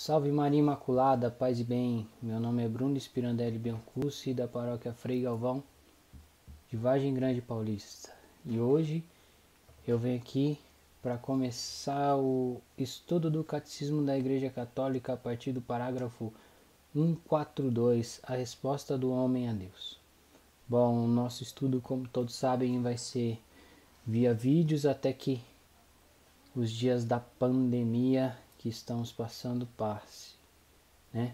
Salve Maria Imaculada, paz e bem. Meu nome é Bruno Spirandelli Biancucci, da paróquia Frei Galvão, de Vargem Grande Paulista. E hoje eu venho aqui para começar o estudo do Catecismo da Igreja Católica a partir do parágrafo 142, a resposta do homem a Deus. Bom, o nosso estudo, como todos sabem, vai ser via vídeos até que os dias da pandemia que estamos passando passe, né?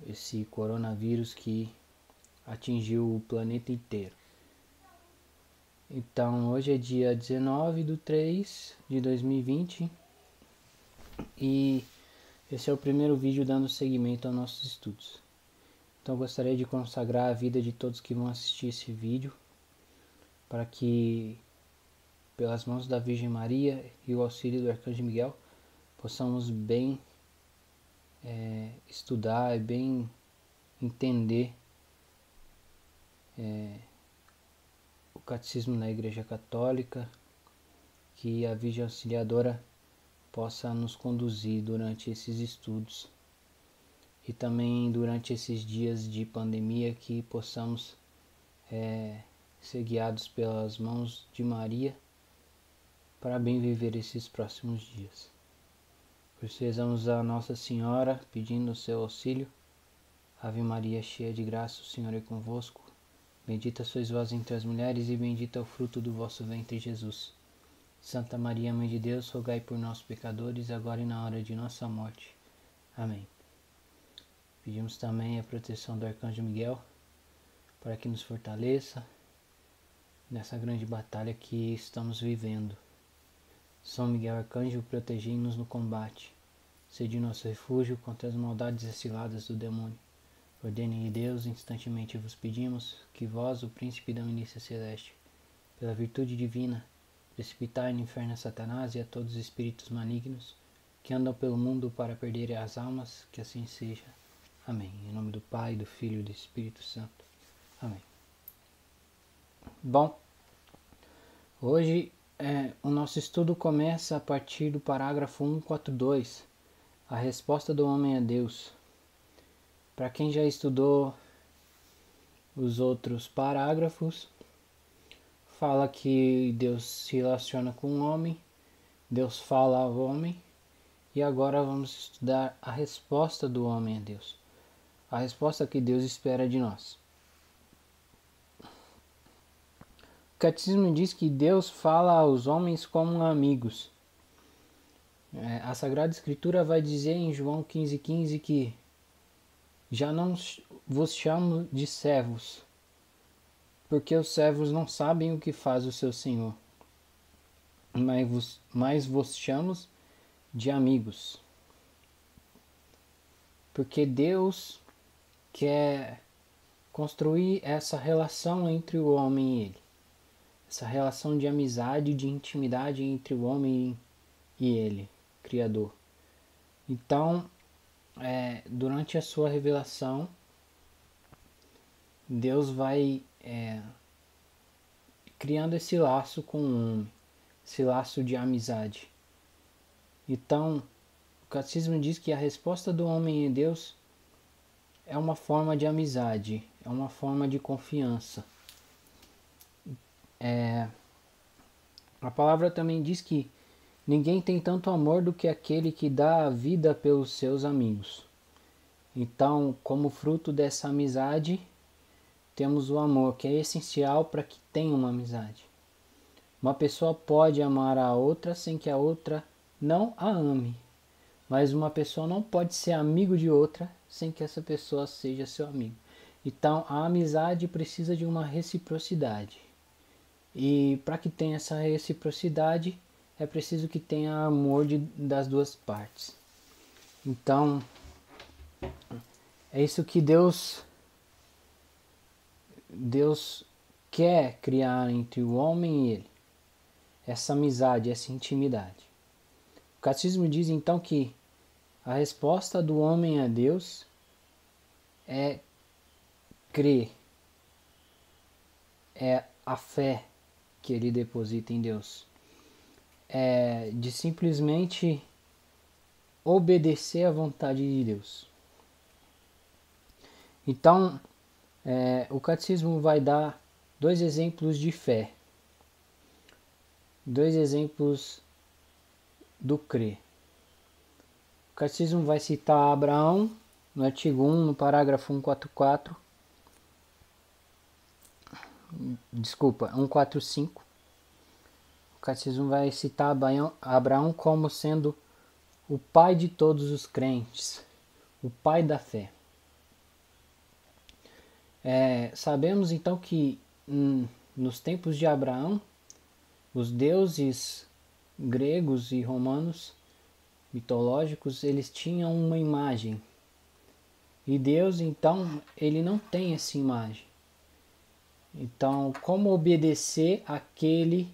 Esse coronavírus que atingiu o planeta inteiro. Então, hoje é dia 19/3/2020 e esse é o primeiro vídeo dando seguimento aos nossos estudos. Então, eu gostaria de consagrar a vida de todos que vão assistir esse vídeo para que, pelas mãos da Virgem Maria e o auxílio do Arcanjo Miguel, possamos bem estudar e bem entender o Catecismo da Igreja Católica, que a Virgem Auxiliadora possa nos conduzir durante esses estudos e também durante esses dias de pandemia, que possamos ser guiados pelas mãos de Maria para bem viver esses próximos dias. Por isso rezamos a Nossa Senhora pedindo o seu auxílio. Ave Maria, cheia de graça, o Senhor é convosco. Bendita sois vós entre as mulheres e bendito é o fruto do vosso ventre, Jesus. Santa Maria, Mãe de Deus, rogai por nós pecadores, agora e na hora de nossa morte. Amém. Pedimos também a proteção do Arcanjo Miguel para que nos fortaleça nessa grande batalha que estamos vivendo. São Miguel Arcanjo, protegei-nos no combate. Sede nosso refúgio contra as maldades e ciladas do demônio. Ordem de Deus, instantemente vos pedimos, que vós, o príncipe da milícia celeste, pela virtude divina, precipitai no inferno a Satanás e a todos os espíritos malignos que andam pelo mundo para perderem as almas, que assim seja. Amém. Em nome do Pai, do Filho e do Espírito Santo. Amém. Bom, hoje o nosso estudo começa a partir do parágrafo 142, a resposta do homem a Deus. Para quem já estudou os outros parágrafos, fala que Deus se relaciona com o homem, Deus fala ao homem, e agora vamos estudar a resposta do homem a Deus, a resposta que Deus espera de nós. O Catecismo diz que Deus fala aos homens como amigos. A Sagrada Escritura vai dizer em João 15,15 que já não vos chamo de servos, porque os servos não sabem o que faz o seu Senhor, mas vos chamo de amigos. Porque Deus quer construir essa relação entre o homem e Ele. Essa relação de amizade, de intimidade entre o homem e Ele, Criador. Então, durante a sua revelação, Deus vai criando esse laço com o homem, esse laço de amizade. Então, o Catecismo diz que a resposta do homem em Deus é uma forma de amizade, é uma forma de confiança. A palavra também diz que ninguém tem tanto amor do que aquele que dá a vida pelos seus amigos. Então, como fruto dessa amizade, temos o amor, que é essencial para que tenha uma amizade. Uma pessoa pode amar a outra sem que a outra não a ame, mas uma pessoa não pode ser amigo de outra sem que essa pessoa seja seu amigo. Então, a amizade precisa de uma reciprocidade. E para que tenha essa reciprocidade, é preciso que tenha amor das duas partes. Então, é isso que Deus quer criar entre o homem e Ele. Essa amizade, essa intimidade. O Catecismo diz então que a resposta do homem a Deus é crer. É a fé que ele deposita em Deus. É de simplesmente obedecer à vontade de Deus. Então, o catecismo vai dar 2 exemplos de fé, 2 exemplos do crer. O catecismo vai citar Abraão no artigo 1, no parágrafo 145. O catecismo vai citar Abraão como sendo o pai de todos os crentes, o pai da fé. Sabemos então que nos tempos de Abraão, os deuses gregos e romanos mitológicos, eles tinham uma imagem. E Deus, então, ele não tem essa imagem. Então, como obedecer àquele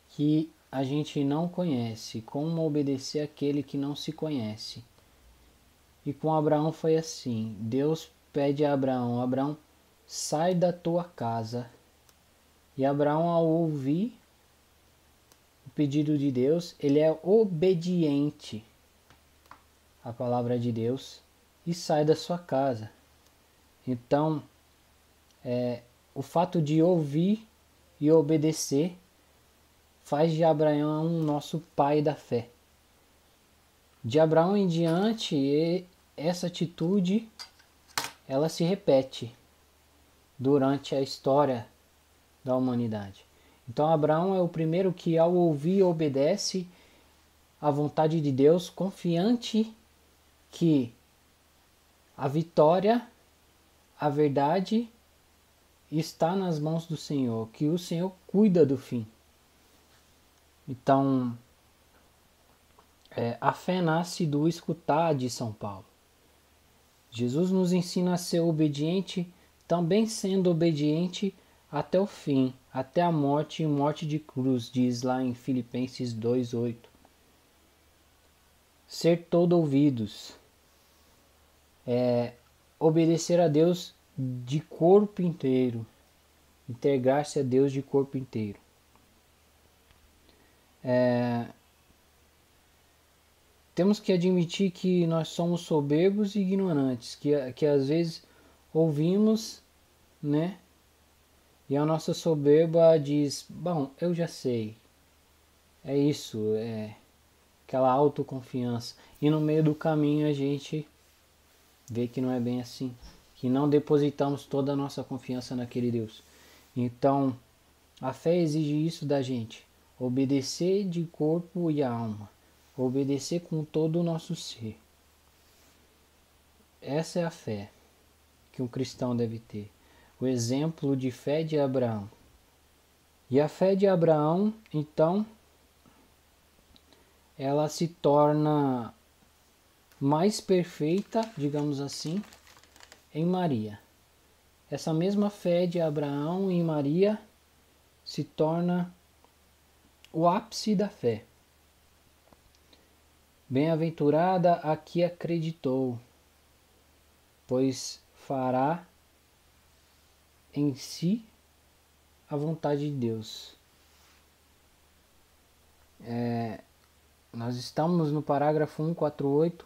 que a gente não conhece? Como obedecer àquele que não se conhece? E com Abraão foi assim. Deus pede a Abraão: Abraão, sai da tua casa. E Abraão, ao ouvir o pedido de Deus, ele é obediente à palavra de Deus e sai da sua casa. Então, o fato de ouvir e obedecer faz de Abraão nosso pai da fé. De Abraão em diante, essa atitude ela se repete durante a história da humanidade. Então Abraão é o primeiro que, ao ouvir, obedece à vontade de Deus, confiante que a vitória, a verdade está nas mãos do Senhor, que o Senhor cuida do fim. Então, a fé nasce do escutar de São Paulo. Jesus nos ensina a ser obediente, também sendo obediente até o fim, até a morte e morte de cruz, diz lá em Filipenses 2:8. Ser todo ouvidos, obedecer a Deus de corpo inteiro, entregar-se a Deus de corpo inteiro. Temos que admitir que nós somos soberbos e ignorantes, que às vezes ouvimos, né? E a nossa soberba diz: bom, eu já sei. É isso, aquela autoconfiança. E no meio do caminho a gente vê que não é bem assim, que não depositamos toda a nossa confiança naquele Deus. Então, a fé exige isso da gente: obedecer de corpo e alma, obedecer com todo o nosso ser. Essa é a fé que um cristão deve ter. O exemplo de fé de Abraão. E a fé de Abraão, então, ela se torna mais perfeita, digamos assim, em Maria. Essa mesma fé de Abraão em Maria se torna o ápice da fé. Bem-aventurada a que acreditou, pois fará em si a vontade de Deus. Nós estamos no parágrafo 148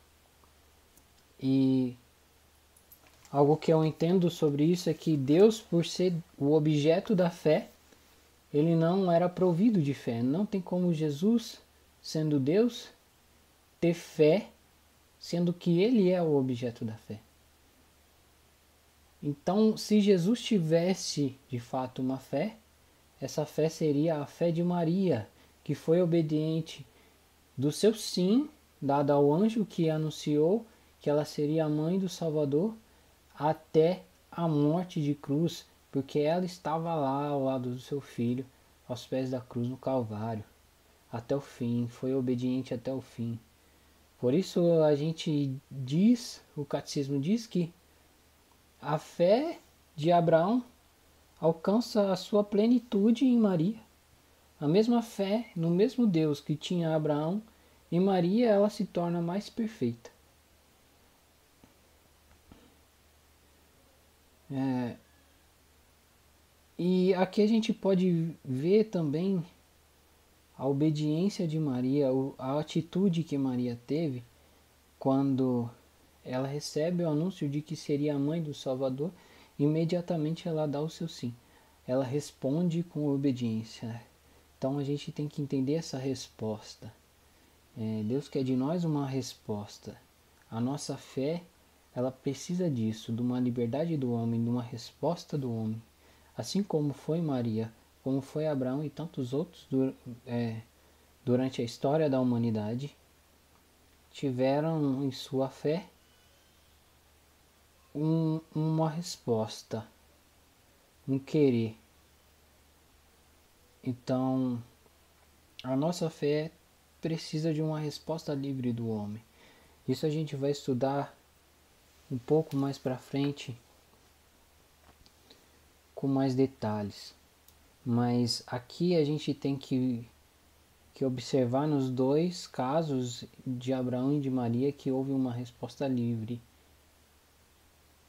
e algo que eu entendo sobre isso é que Deus, por ser o objeto da fé, ele não era provido de fé. Não tem como Jesus, sendo Deus, ter fé, sendo que ele é o objeto da fé. Então, se Jesus tivesse de fato uma fé, essa fé seria a fé de Maria, que foi obediente do seu sim, dado ao anjo que anunciou que ela seria a mãe do Salvador, até a morte de cruz, porque ela estava lá ao lado do seu filho, aos pés da cruz no Calvário, até o fim, foi obediente até o fim. Por isso a gente diz, o catecismo diz que a fé de Abraão alcança a sua plenitude em Maria. A mesma fé no mesmo Deus que tinha Abraão, em Maria ela se torna mais perfeita. E aqui a gente pode ver também a obediência de Maria, a atitude que Maria teve quando ela recebe o anúncio de que seria a mãe do Salvador, imediatamente ela dá o seu sim. Ela responde com obediência. Então a gente tem que entender essa resposta. Deus quer de nós uma resposta. A nossa fé, ela precisa disso, de uma liberdade do homem, de uma resposta do homem. Assim como foi Maria, como foi Abraão e tantos outros durante a história da humanidade, tiveram em sua fé uma resposta, um querer. Então, a nossa fé precisa de uma resposta livre do homem. Isso a gente vai estudar um pouco mais para frente, com mais detalhes. Mas aqui a gente tem que observar nos dois casos de Abraão e de Maria que houve uma resposta livre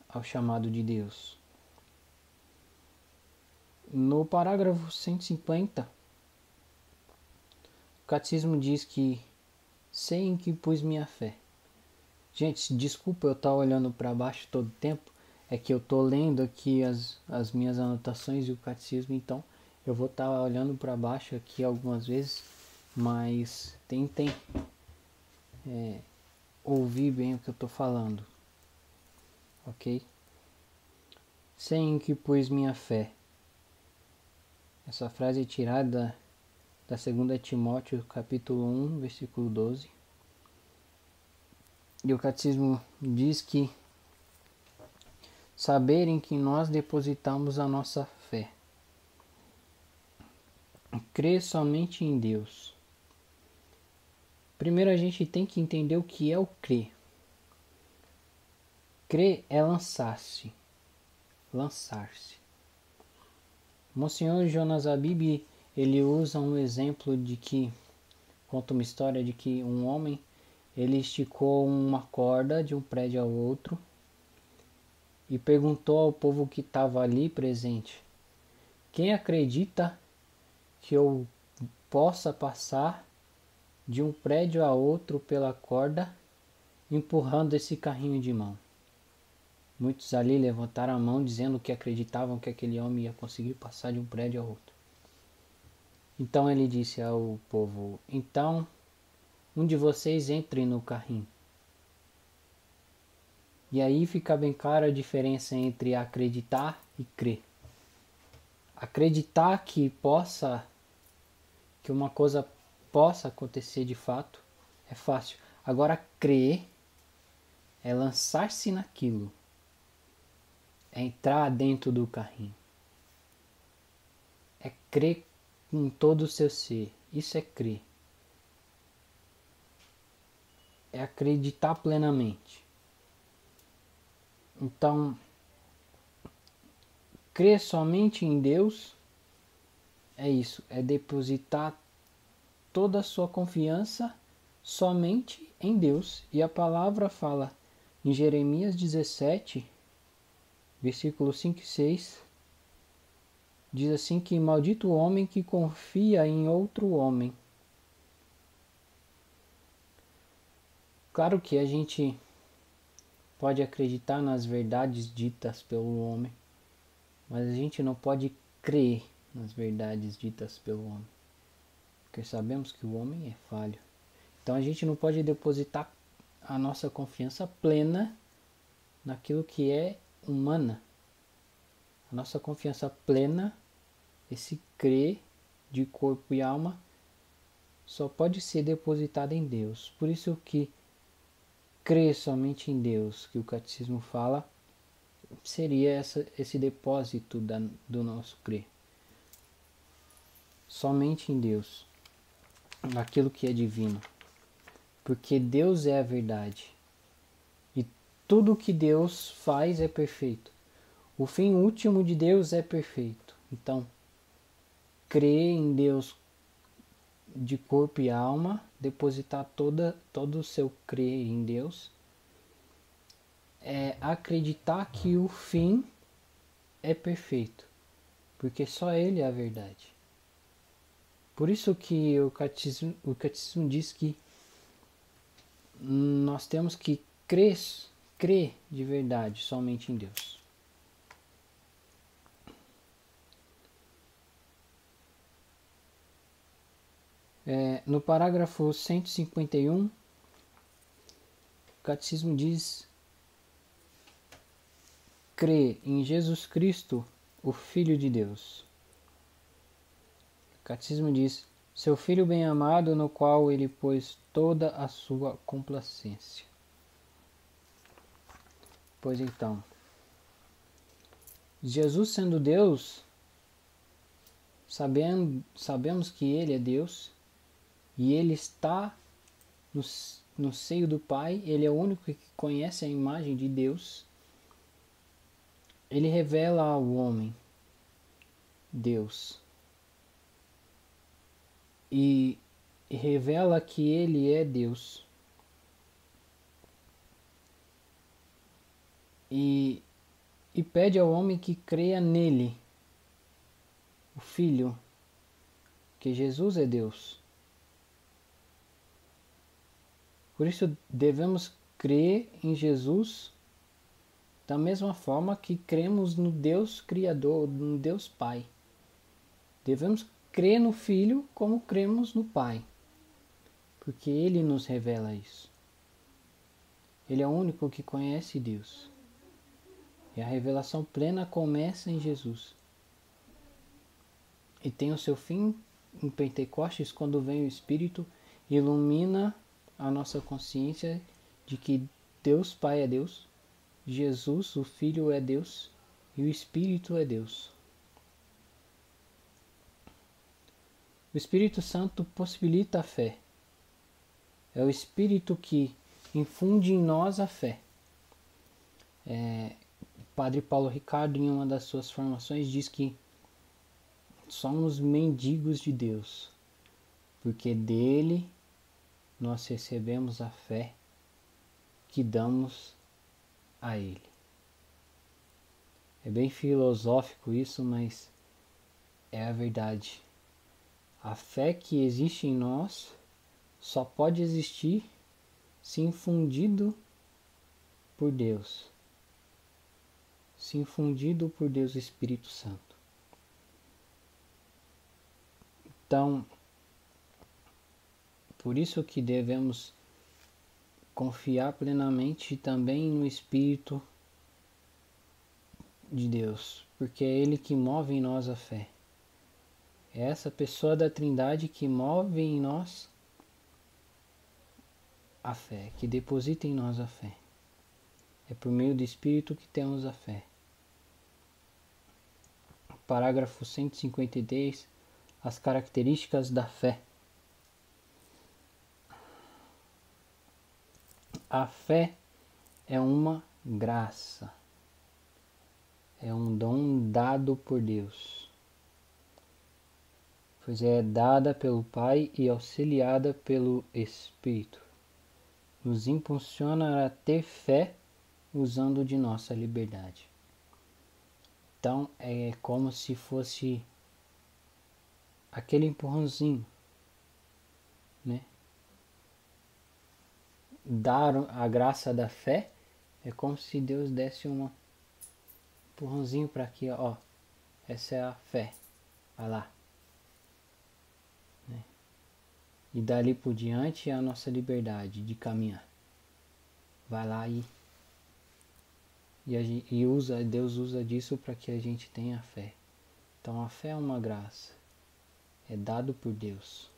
ao chamado de Deus. No parágrafo 150, o catecismo diz que sei em que pus minha fé. Gente, desculpa eu estar olhando para baixo todo o tempo, é que eu estou lendo aqui as minhas anotações e o catecismo, então eu vou estar olhando para baixo aqui algumas vezes, mas tentem ouvir bem o que eu estou falando, ok? Sei em que pus minha fé. Essa frase é tirada da 2 Timóteo capítulo 1, versículo 12. E o catecismo diz que saber em que nós depositamos a nossa fé. Crer somente em Deus. Primeiro a gente tem que entender o que é o crer. Crer é lançar-se. Lançar-se. Monsenhor Jonas Abib, ele usa um exemplo de que, conta uma história de que um homem, ele esticou uma corda de um prédio ao outro e perguntou ao povo que estava ali presente: quem acredita que eu possa passar de um prédio a outro pela corda empurrando esse carrinho de mão? Muitos ali levantaram a mão dizendo que acreditavam que aquele homem ia conseguir passar de um prédio a outro. Então ele disse ao povo: então um de vocês entre no carrinho. E aí fica bem clara a diferença entre acreditar e crer. Acreditar que uma coisa possa acontecer de fato é fácil. Agora crer é lançar-se naquilo. É entrar dentro do carrinho. É crer com todo o seu ser. Isso é crer. É acreditar plenamente. Então, crer somente em Deus é isso. É depositar toda a sua confiança somente em Deus. E a palavra fala em Jeremias 17, versículos 5 e 6, diz assim que maldito o homem que confia em outro homem. Claro que a gente pode acreditar nas verdades ditas pelo homem, mas a gente não pode crer nas verdades ditas pelo homem, porque sabemos que o homem é falho. Então a gente não pode depositar a nossa confiança plena naquilo que é humana. A nossa confiança plena, esse crer de corpo e alma, só pode ser depositada em Deus. Por isso que crer somente em Deus, que o catecismo fala, seria esse depósito do nosso crer. Somente em Deus, naquilo que é divino. Porque Deus é a verdade. E tudo que Deus faz é perfeito. O fim último de Deus é perfeito. Então, crer em Deus de corpo e alma, depositar todo o seu crer em Deus, é acreditar que o fim é perfeito, porque só Ele é a verdade. Por isso que o catecismo diz que nós temos que crer de verdade somente em Deus. No parágrafo 151, o Catecismo diz: crê em Jesus Cristo, o Filho de Deus. O Catecismo diz: seu Filho bem-amado, no qual ele pôs toda a sua complacência. Pois então, Jesus sendo Deus, sabemos que Ele é Deus e Ele está no seio do Pai. Ele é o único que conhece a imagem de Deus. Ele revela ao homem Deus e revela que Ele é Deus. E pede ao homem que creia nele, o Filho, que Jesus é Deus. Por isso devemos crer em Jesus da mesma forma que cremos no Deus Criador, no Deus Pai. Devemos crer no Filho como cremos no Pai, porque Ele nos revela isso. Ele é o único que conhece Deus. E a revelação plena começa em Jesus. E tem o seu fim em Pentecostes, quando vem o Espírito e ilumina a nossa consciência de que Deus Pai é Deus, Jesus, o Filho, é Deus e o Espírito é Deus. O Espírito Santo possibilita a fé. É o Espírito que infunde em nós a fé. Padre Paulo Ricardo, em uma das suas formações, diz que somos mendigos de Deus, porque dele nós recebemos a fé que damos a Ele. É bem filosófico isso, mas é a verdade. A fé que existe em nós só pode existir se infundido por Deus. Se infundido por Deus Espírito Santo. Então, por isso que devemos confiar plenamente também no Espírito de Deus, porque é Ele que move em nós a fé. É essa pessoa da Trindade que move em nós a fé, que deposita em nós a fé. É por meio do Espírito que temos a fé. Parágrafo 153, as características da fé. A fé é uma graça, é um dom dado por Deus, pois é dada pelo Pai e auxiliada pelo Espírito. Nos impulsiona a ter fé usando de nossa liberdade. Então é como se fosse aquele empurrãozinho, né? Dar a graça da fé é como se Deus desse um empurrãozinho para aqui, ó. Essa é a fé. Vai lá. Né? E dali por diante é a nossa liberdade de caminhar. Vai lá Deus usa disso para que a gente tenha fé. Então a fé é uma graça. É dado por Deus.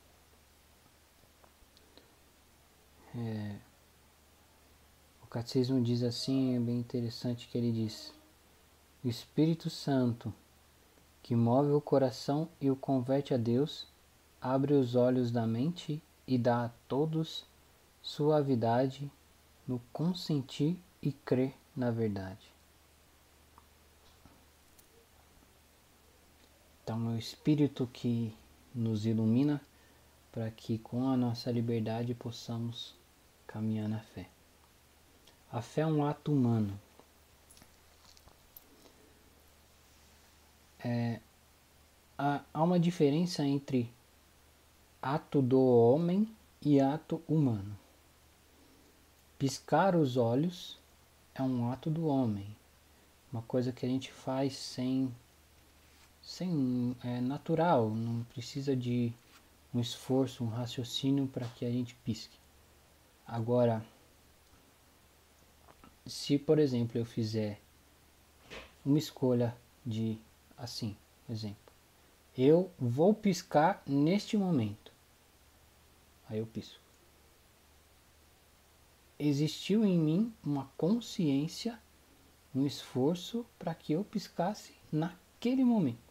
O Catecismo diz assim, é bem interessante que ele diz: o Espírito Santo, que move o coração e o converte a Deus, abre os olhos da mente e dá a todos suavidade no consentir e crer na verdade. Então é o Espírito que nos ilumina para que com a nossa liberdade possamos caminhar na fé. A fé é um ato humano. Há uma diferença entre ato do homem e ato humano. Piscar os olhos é um ato do homem, uma coisa que a gente faz é natural, não precisa de um esforço, um raciocínio para que a gente pisque. Agora, se por exemplo eu fizer uma escolha de assim, exemplo, eu vou piscar neste momento, aí eu pisco. Existiu em mim uma consciência, um esforço para que eu piscasse naquele momento.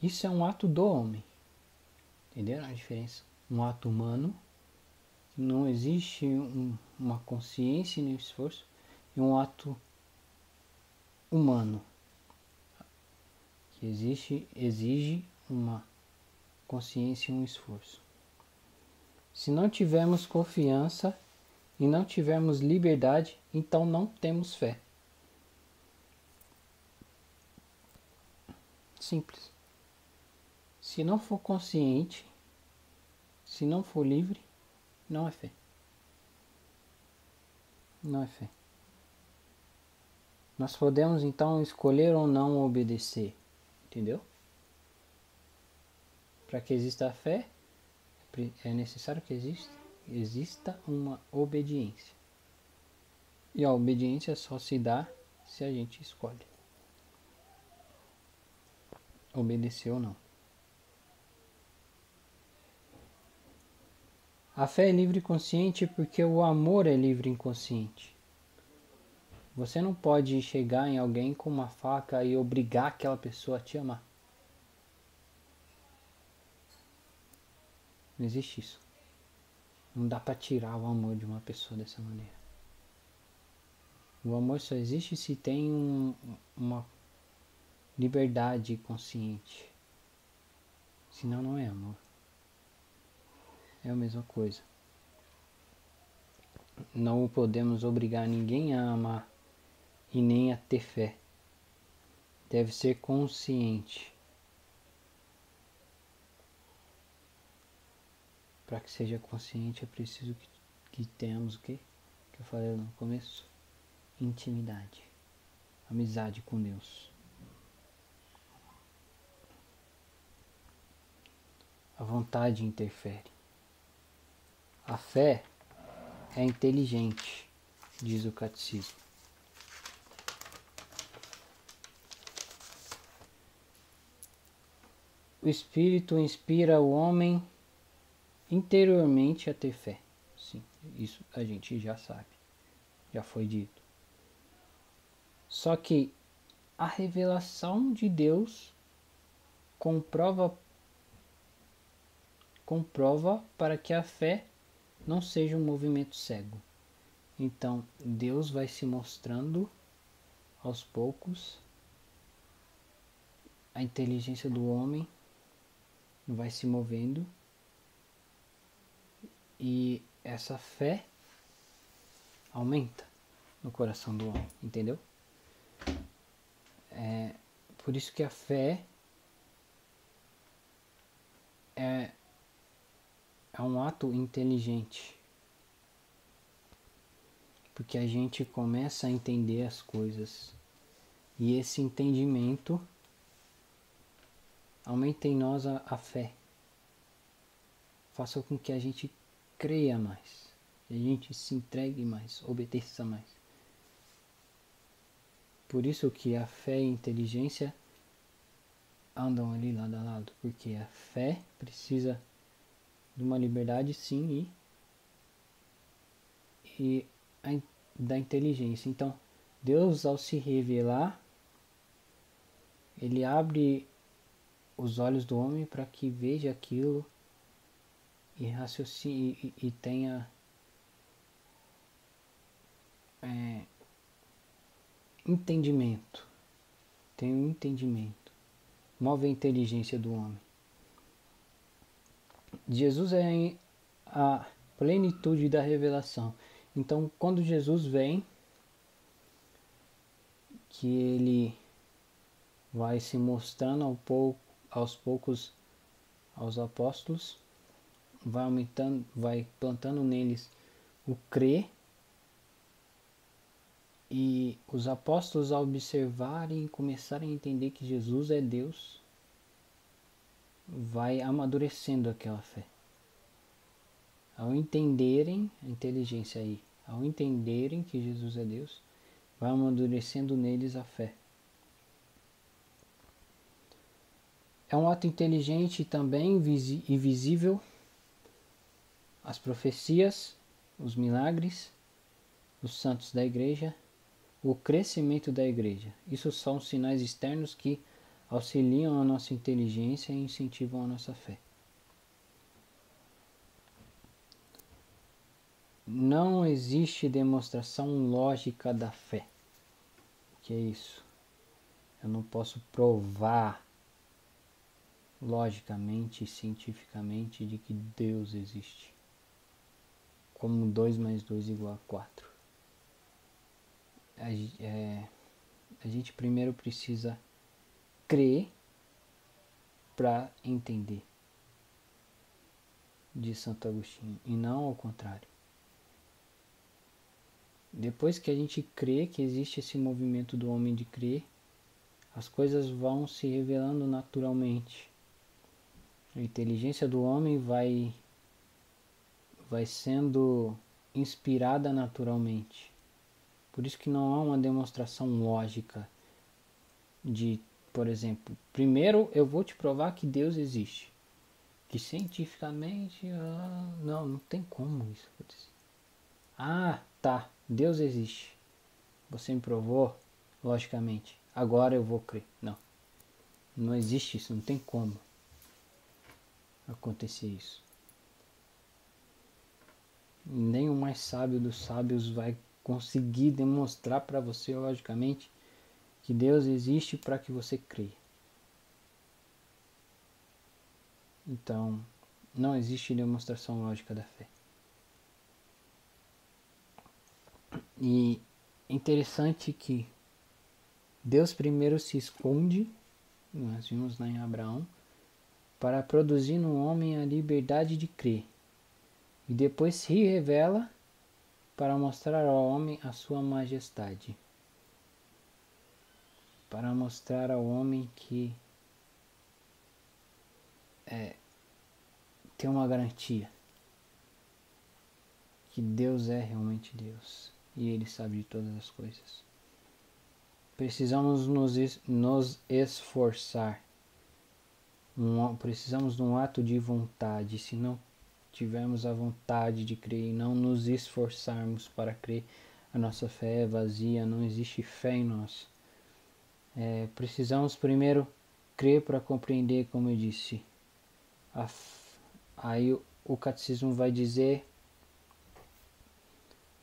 Isso é um ato do homem. Entenderam a diferença? Um ato humano, não existe uma consciência nem esforço, e um ato humano, que exige uma consciência e um esforço. Se não tivermos confiança e não tivermos liberdade, então não temos fé. Simples. Se não for consciente, se não for livre, não é fé. Não é fé. Nós podemos então escolher ou não obedecer, entendeu? Para que exista a fé, é necessário que exista uma obediência. E a obediência só se dá se a gente escolhe obedecer ou não. A fé é livre e consciente porque o amor é livre e consciente. Você não pode chegar em alguém com uma faca e obrigar aquela pessoa a te amar. Não existe isso. Não dá para tirar o amor de uma pessoa dessa maneira. O amor só existe se tem uma liberdade consciente. Senão não é amor. É a mesma coisa. Não podemos obrigar ninguém a amar e nem a ter fé. Deve ser consciente. Para que seja consciente é preciso que tenhamos o quê? Que eu falei no começo. Intimidade. Amizade com Deus. A vontade interfere. A fé é inteligente, diz o catecismo. O Espírito inspira o homem interiormente a ter fé. Sim, isso a gente já sabe, já foi dito. Só que a revelação de Deus comprova para que a fé não seja um movimento cego. Então, Deus vai se mostrando aos poucos, a inteligência do homem vai se movendo e essa fé aumenta no coração do homem, entendeu? Por isso que a fé é um ato inteligente. Porque a gente começa a entender as coisas. E esse entendimento aumenta em nós a fé. Faça com que a gente creia mais. Que a gente se entregue mais, obedeça mais. Por isso que a fé e a inteligência andam ali lado a lado. Porque a fé precisa de uma liberdade, sim, e da inteligência. Então, Deus, ao se revelar, ele abre os olhos do homem para que veja aquilo e raciocine e tenha entendimento. Tem um entendimento. Move a inteligência do homem. Jesus é a plenitude da revelação. Então, quando Jesus vem, que ele vai se mostrando aos poucos aos apóstolos, vai aumentando, vai plantando neles o crer, E os apóstolos, ao observarem e começarem a entender que Jesus é Deus, vai amadurecendo aquela fé. Ao entenderem, a inteligência aí, ao entenderem que Jesus é Deus, vai amadurecendo neles a fé. É um ato inteligente também e visível as profecias, os milagres, os santos da igreja, o crescimento da igreja. Isso são sinais externos que auxiliam a nossa inteligência e incentivam a nossa fé. Não existe demonstração lógica da fé. O que é isso? Eu não posso provar logicamente e cientificamente de que Deus existe. Como 2 mais 2 igual a 4. A gente primeiro precisa crer para entender, diz Santo Agostinho, e não ao contrário. Depois que a gente crê que existe esse movimento do homem de crer, as coisas vão se revelando naturalmente. A inteligência do homem vai sendo inspirada naturalmente. Por isso que não há uma demonstração lógica de, por exemplo, primeiro eu vou te provar que Deus existe. Que cientificamente, não tem como isso acontecer. Ah, tá, Deus existe. Você me provou, logicamente. Agora eu vou crer. Não existe isso, não tem como acontecer isso. Nem o mais sábio dos sábios vai conseguir demonstrar para você, logicamente, que Deus existe para que você creia. Então, não existe demonstração lógica da fé. E interessante que Deus primeiro se esconde, nós vimos lá em Abraão, para produzir no homem a liberdade de crer. E depois se revela para mostrar ao homem a sua majestade. Para mostrar ao homem que tem uma garantia. Que Deus é realmente Deus. E Ele sabe de todas as coisas. Precisamos nos esforçar. Precisamos de um ato de vontade. Se não tivermos a vontade de crer e não nos esforçarmos para crer, a nossa fé é vazia, não existe fé em nós. Precisamos primeiro crer para compreender, como eu disse. Aí o catecismo vai dizer,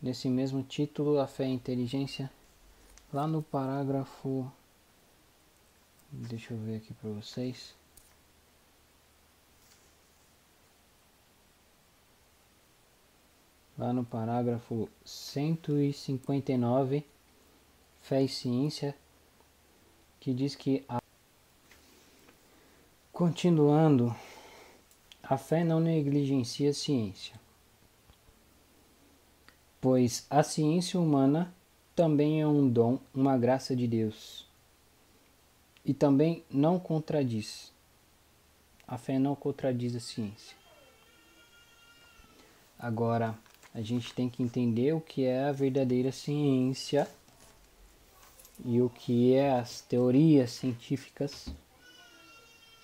nesse mesmo título, a fé e a inteligência, lá no parágrafo, deixa eu ver aqui para vocês, lá no parágrafo 159, fé e ciência, que diz que, continuando, a fé não negligencia a ciência, pois a ciência humana também é um dom, uma graça de Deus, e também não contradiz. A fé não contradiz a ciência. Agora, a gente tem que entender o que é a verdadeira ciência e o que é as teorias científicas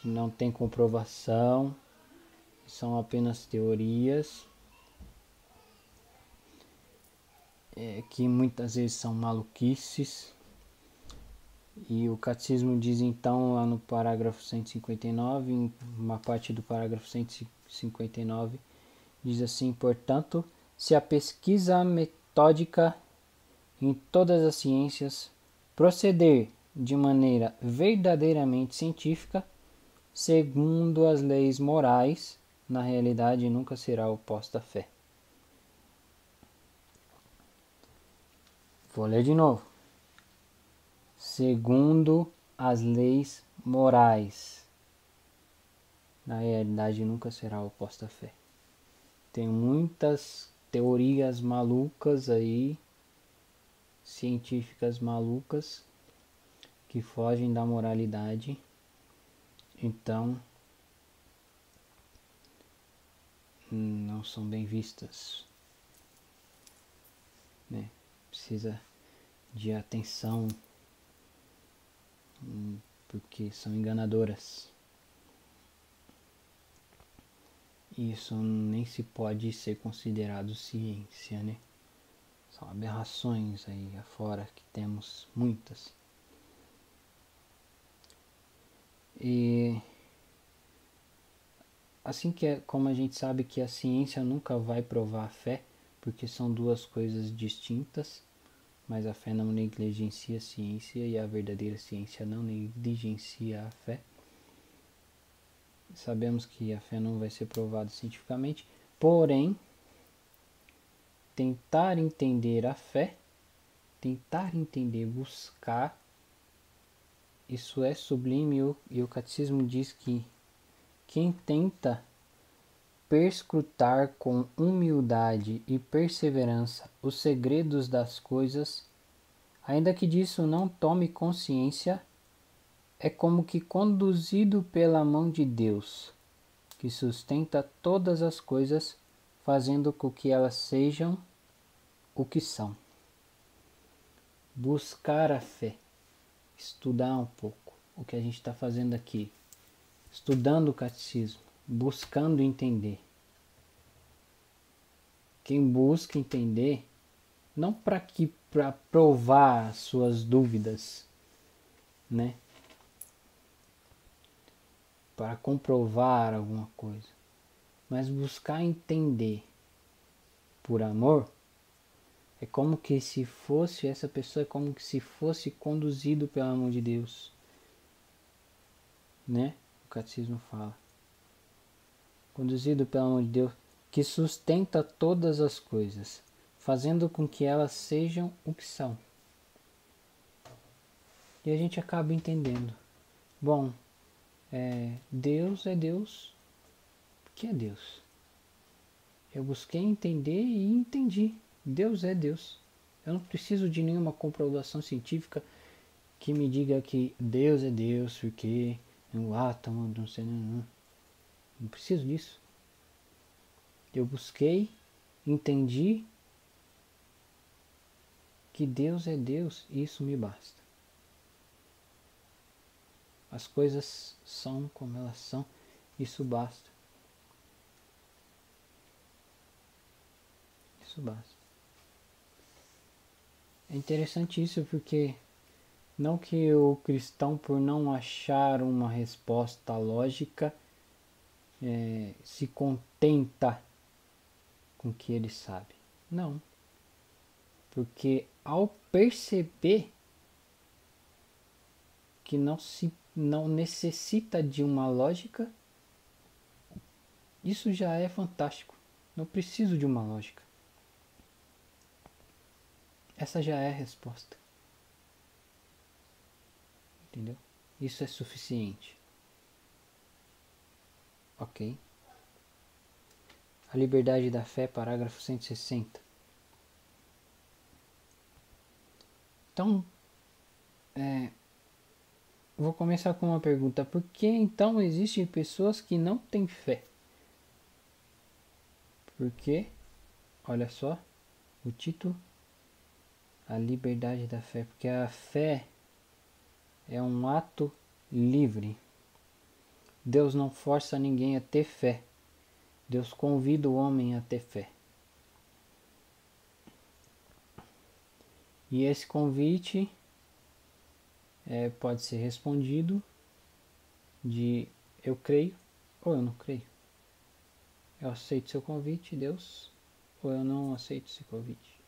que não tem comprovação, são apenas teorias, que muitas vezes são maluquices. E o catecismo diz então lá no parágrafo 159, em uma parte do parágrafo 159, diz assim: portanto, se a pesquisa metódica em todas as ciências proceder de maneira verdadeiramente científica, segundo as leis morais, na realidade nunca será oposta à fé. Vou ler de novo. Segundo as leis morais, na realidade nunca será oposta à fé. Tem muitas teorias malucas aí, científicas malucas que fogem da moralidade. Então, não são bem vistas, né? Precisa de atenção, porque são enganadoras. Isso nem se pode ser considerado ciência, né? São aberrações aí afora, que temos muitas. E assim como a gente sabe que a ciência nunca vai provar a fé, porque são duas coisas distintas, mas a fé não negligencia a ciência e a verdadeira ciência não negligencia a fé. Sabemos que a fé não vai ser provada cientificamente, porém, tentar entender a fé, tentar entender, buscar, isso é sublime, e o catecismo diz que quem tenta perscrutar com humildade e perseverança os segredos das coisas, ainda que disso não tome consciência, é como que conduzido pela mão de Deus, que sustenta todas as coisas, fazendo com que elas sejam o que são. Buscar a fé, estudar um pouco o que a gente está fazendo aqui, estudando o catecismo, buscando entender. Quem busca entender, não para provar as suas dúvidas, né? Para comprovar alguma coisa, mas buscar entender por amor, é como que se fosse, essa pessoa é como que se fosse conduzido pela mão de Deus, né? O catecismo fala. Conduzido pela mão de Deus, que sustenta todas as coisas, fazendo com que elas sejam o que são. E a gente acaba entendendo. Bom, Deus é Deus. O que é Deus? Eu busquei entender e entendi. Deus é Deus. Eu não preciso de nenhuma comprovação científica que me diga que Deus é Deus, porque o átomo, não sei, não preciso disso. Eu busquei, entendi que Deus é Deus e isso me basta. As coisas são como elas são, isso basta. Isso basta. É interessante isso porque não que o cristão, por não achar uma resposta lógica, se contenta com o que ele sabe. Não. Porque ao perceber que não necessita de uma lógica, isso já é fantástico. Não preciso de uma lógica. Essa já é a resposta. Entendeu? Isso é suficiente. Ok? A liberdade da fé, parágrafo 160. Então, vou começar com uma pergunta. Por que então existem pessoas que não têm fé? Porque, olha só, o título, a liberdade da fé. Porque a fé é um ato livre. Deus não força ninguém a ter fé. Deus convida o homem a ter fé. E esse convite pode ser respondido de eu creio ou eu não creio. Eu aceito seu convite, Deus, ou eu não aceito esse convite.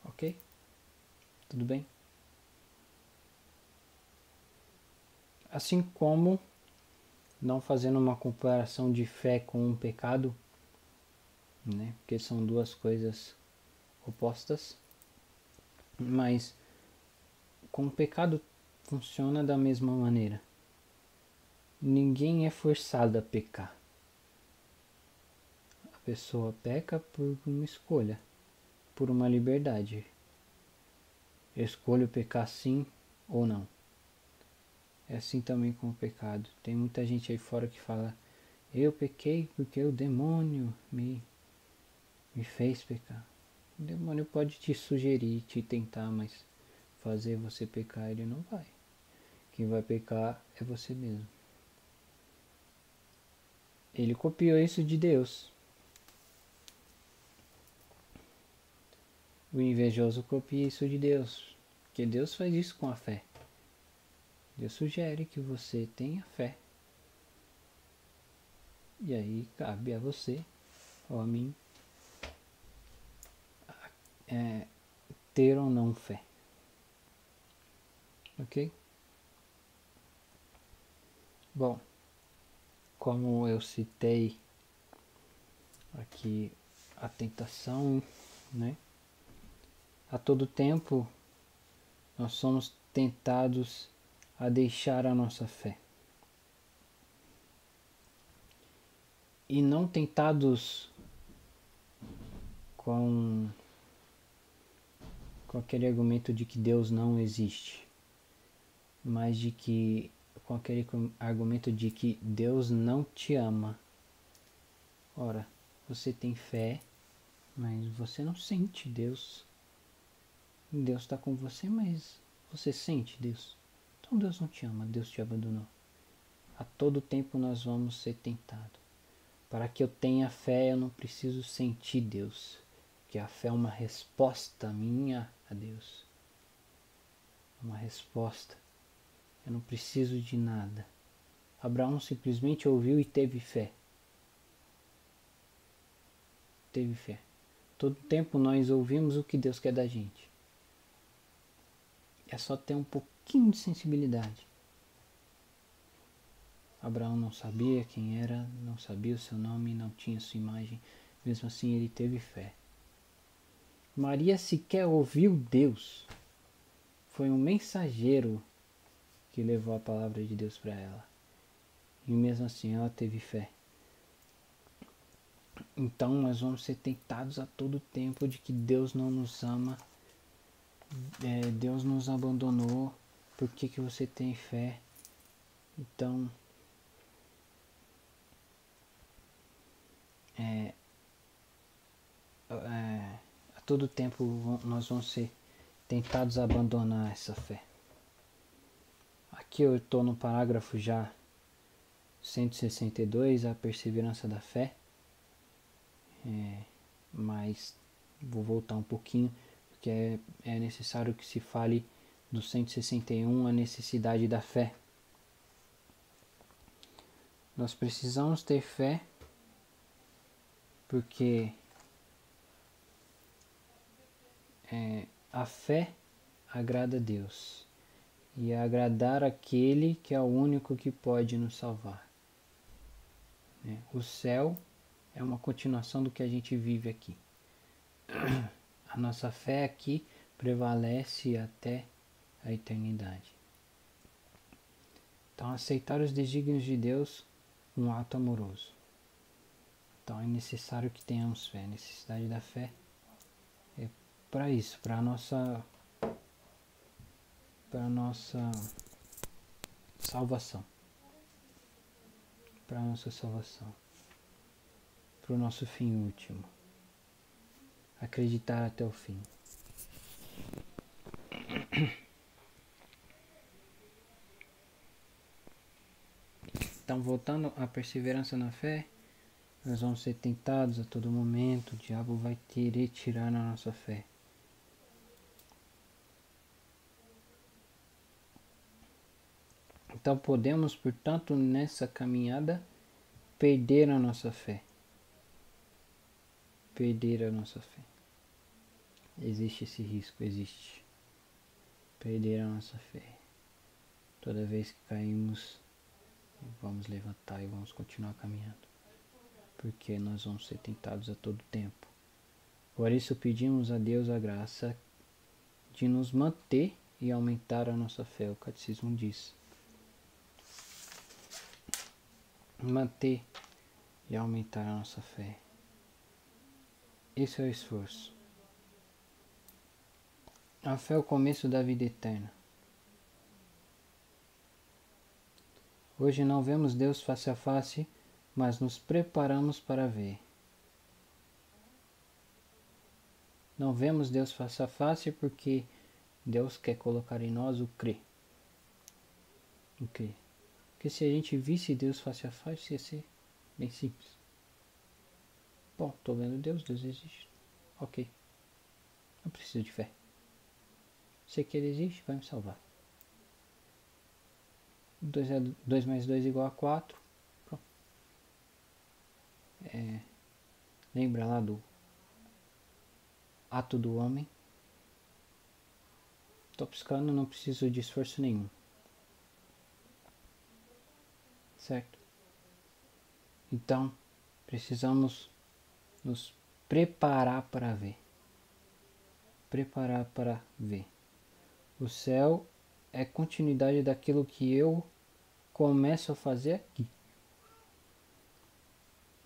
Ok? Tudo bem? Assim como, não fazendo uma comparação de fé com um pecado, né? Porque são duas coisas opostas, mas com o pecado funciona da mesma maneira. Ninguém é forçado a pecar. A pessoa peca por uma escolha, por uma liberdade. Eu escolho pecar sim ou não. É assim também com o pecado. Tem muita gente aí fora que fala: eu pequei porque o demônio me fez pecar. O demônio pode te sugerir, te tentar, mas fazer você pecar ele não vai. Quem vai pecar é você mesmo. Ele copiou isso de Deus. O invejoso copia isso de Deus, porque Deus faz isso com a fé. Deus sugere que você tenha fé. E aí cabe a você ou a mim ter ou não fé. Ok? Bom, como eu citei aqui a tentação, né? A todo tempo nós somos tentados a deixar a nossa fé. E não tentados com aquele argumento de que Deus não existe, mas de que com aquele argumento de que Deus não te ama. Ora, você tem fé, mas você não sente Deus. Deus está com você, mas você sente Deus. Então Deus não te ama, Deus te abandonou. A todo tempo nós vamos ser tentados. Para que eu tenha fé, eu não preciso sentir Deus, porque a fé é uma resposta minha a Deus. Uma resposta. Eu não preciso de nada. Abraão simplesmente ouviu e teve fé. Teve fé. Todo tempo nós ouvimos o que Deus quer da gente. É só ter um pouquinho de sensibilidade. Abraão não sabia quem era, não sabia o seu nome, não tinha sua imagem. Mesmo assim ele teve fé. Maria sequer ouviu Deus. Foi um mensageiro que levou a palavra de Deus para ela. E mesmo assim ela teve fé. Então nós vamos ser tentados a todo tempo de que Deus não nos ama. Deus nos abandonou. Por que você tem fé? Então a todo tempo nós vamos ser tentados a abandonar essa fé. Aqui eu estou no parágrafo já 162, a perseverança da fé. Mas vou voltar um pouquinho, porque é necessário que se fale do 161, a necessidade da fé. Nós precisamos ter fé, porque a fé agrada a Deus, e é agradar aquele que é o único que pode nos salvar. O céu é uma continuação do que a gente vive aqui. A nossa fé aqui prevalece até a eternidade. Então, aceitar os desígnios de Deus, um ato amoroso. Então, é necessário que tenhamos fé. A necessidade da fé é para isso, para a nossa salvação. Para a nossa salvação. Para o nosso fim último. Acreditar até o fim. Então, voltando à perseverança na fé, nós vamos ser tentados a todo momento, o diabo vai querer tirar a nossa fé. Então podemos, portanto, nessa caminhada, perder a nossa fé. Perder a nossa fé. Existe esse risco, existe. Perder a nossa fé. Toda vez que caímos, vamos levantar e vamos continuar caminhando. Porque nós vamos ser tentados a todo tempo. Por isso pedimos a Deus a graça de nos manter e aumentar a nossa fé. O catecismo diz. Manter e aumentar a nossa fé. Esse é o esforço. A fé é o começo da vida eterna. Hoje não vemos Deus face a face, mas nos preparamos para ver. Não vemos Deus face a face porque Deus quer colocar em nós o crer. O crer. Porque se a gente visse Deus face a face, ia ser bem simples. Bom, estou vendo Deus, Deus existe. Ok. Não preciso de fé. Sei que Ele existe, vai me salvar. 2 mais 2 igual a 4. Pronto. Lembra lá do ato do homem? Estou piscando, não preciso de esforço nenhum. Certo? Então, precisamos nos preparar para ver. Preparar para ver. O céu é continuidade daquilo que eu começo a fazer aqui.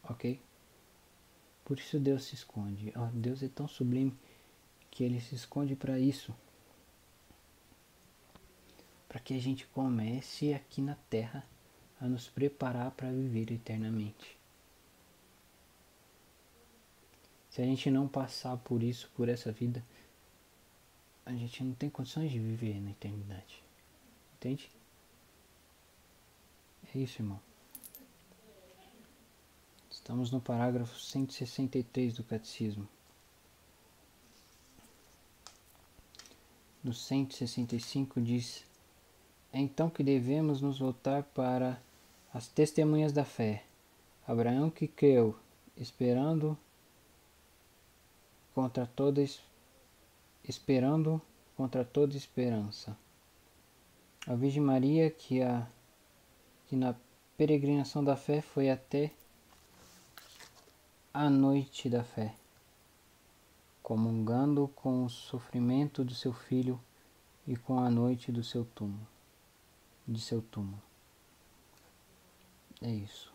Ok? Por isso Deus se esconde. Deus é tão sublime que Ele se esconde para isso. Para que a gente comece aqui na Terra a nos preparar para viver eternamente. Se a gente não passar por isso, por essa vida, a gente não tem condições de viver na eternidade. Entende? É isso, irmão. Estamos no parágrafo 163 do Catecismo. No 165 diz: é então que devemos nos voltar para as testemunhas da fé. Abraão que creu, esperando contra toda esperança. A Virgem Maria que na peregrinação da fé foi até a noite da fé, comungando com o sofrimento do seu filho e com a noite de seu túmulo. É isso.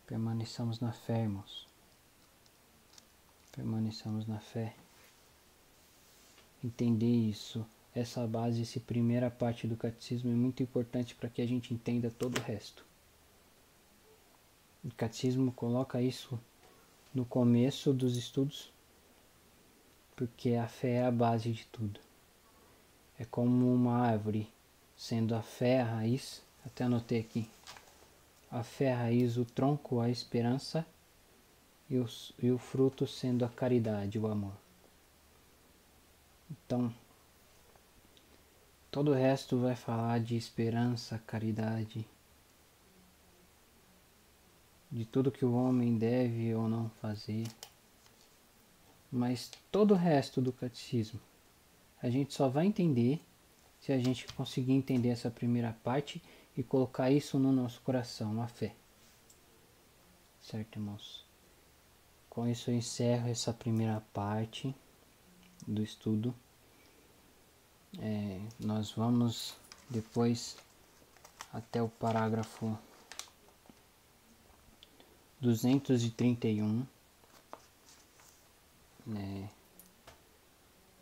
Permaneçamos na fé, irmãos. Permaneçamos na fé. Entender isso, essa base, essa primeira parte do catecismo é muito importante para que a gente entenda todo o resto. O catecismo coloca isso no começo dos estudos, porque a fé é a base de tudo. É como uma árvore, sendo a fé a raiz, até anotei aqui, a fé a raiz, o tronco, a esperança, e o fruto sendo a caridade, o amor. Então, todo o resto vai falar de esperança, caridade, de tudo que o homem deve ou não fazer. Mas todo o resto do catecismo a gente só vai entender se a gente conseguir entender essa primeira parte e colocar isso no nosso coração, a fé. Certo, irmãos? Com isso eu encerro essa primeira parte do estudo. Nós vamos depois até o parágrafo 231.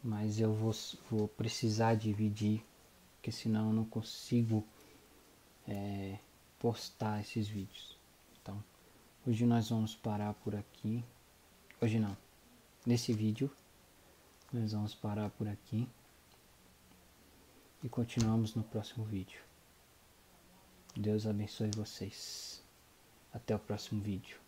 Mas eu vou precisar dividir, porque senão eu não consigo postar esses vídeos. Então, hoje nós vamos parar por aqui. Hoje não, nesse vídeo nós vamos parar por aqui e continuamos no próximo vídeo. Deus abençoe vocês. Até o próximo vídeo.